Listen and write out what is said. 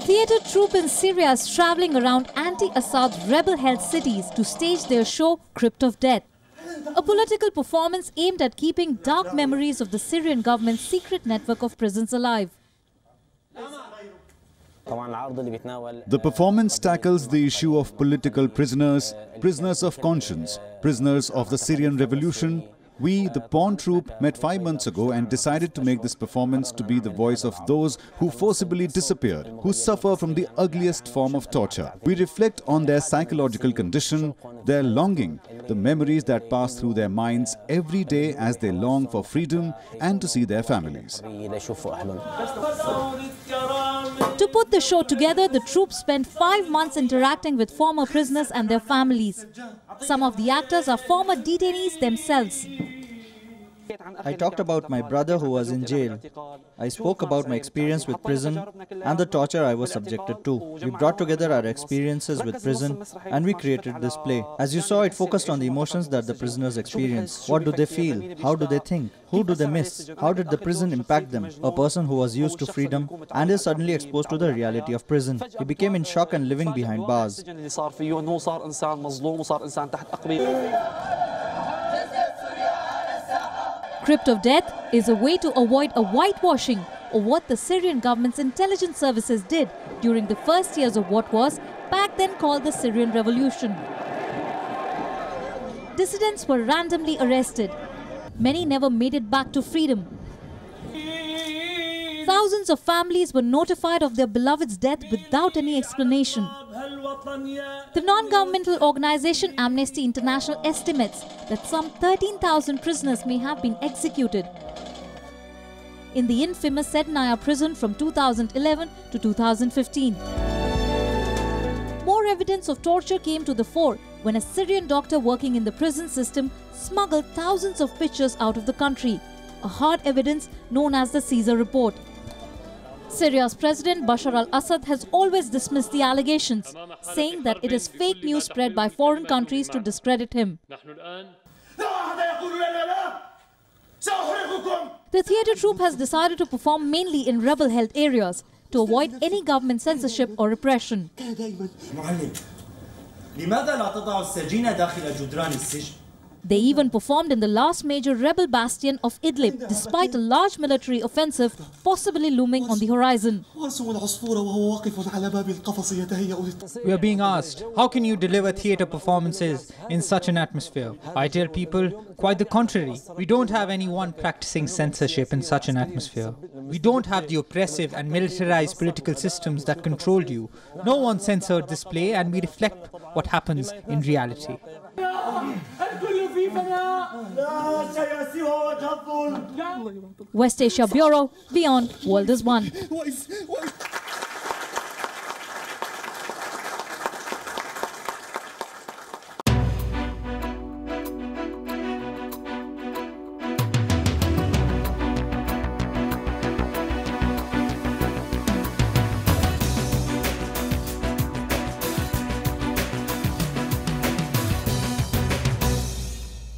theatre troupe in Syria is travelling around anti-Assad rebel-held cities to stage their show Crypt of Death, a political performance aimed at keeping dark memories of the Syrian government's secret network of prisons alive. The performance tackles the issue of political prisoners, prisoners of conscience, prisoners of the Syrian revolution. We, the pawn troupe, met 5 months ago and decided to make this performance to be the voice of those who forcibly disappeared, who suffer from the ugliest form of torture. We reflect on their psychological condition, their longing, the memories that pass through their minds every day as they long for freedom and to see their families. To put the show together, the troupe spent 5 months interacting with former prisoners and their families. Some of the actors are former detainees themselves. I talked about my brother who was in jail. I spoke about my experience with prison and the torture I was subjected to. We brought together our experiences with prison and we created this play. As you saw, it focused on the emotions that the prisoners experience. What do they feel? How do they think? Who do they miss? How did the prison impact them? A person who was used to freedom and is suddenly exposed to the reality of prison. He became in shock and living behind bars. Crypt of Death is a way to avoid a whitewashing of what the Syrian government's intelligence services did during the first years of what was back then called the Syrian Revolution. Dissidents were randomly arrested. Many never made it back to freedom. Thousands of families were notified of their beloved's death without any explanation. The non-governmental organization Amnesty International estimates that some 13,000 prisoners may have been executed in the infamous Sednaya prison from 2011 to 2015. More evidence of torture came to the fore when a Syrian doctor working in the prison system smuggled thousands of pictures out of the country, a hard evidence known as the Caesar report. Syria's President Bashar al-Assad has always dismissed the allegations, saying that it is fake news spread by foreign countries to discredit him. The theatre troupe has decided to perform mainly in rebel-held areas to avoid any government censorship or repression. They even performed in the last major rebel bastion of Idlib, despite a large military offensive possibly looming on the horizon. We are being asked, how can you deliver theatre performances in such an atmosphere? I tell people, quite the contrary. We don't have anyone practicing censorship in such an atmosphere. We don't have the oppressive and militarized political systems that controlled you. No one censored this play, and we reflect what happens in reality. West Asia Bureau, Wion, World is One.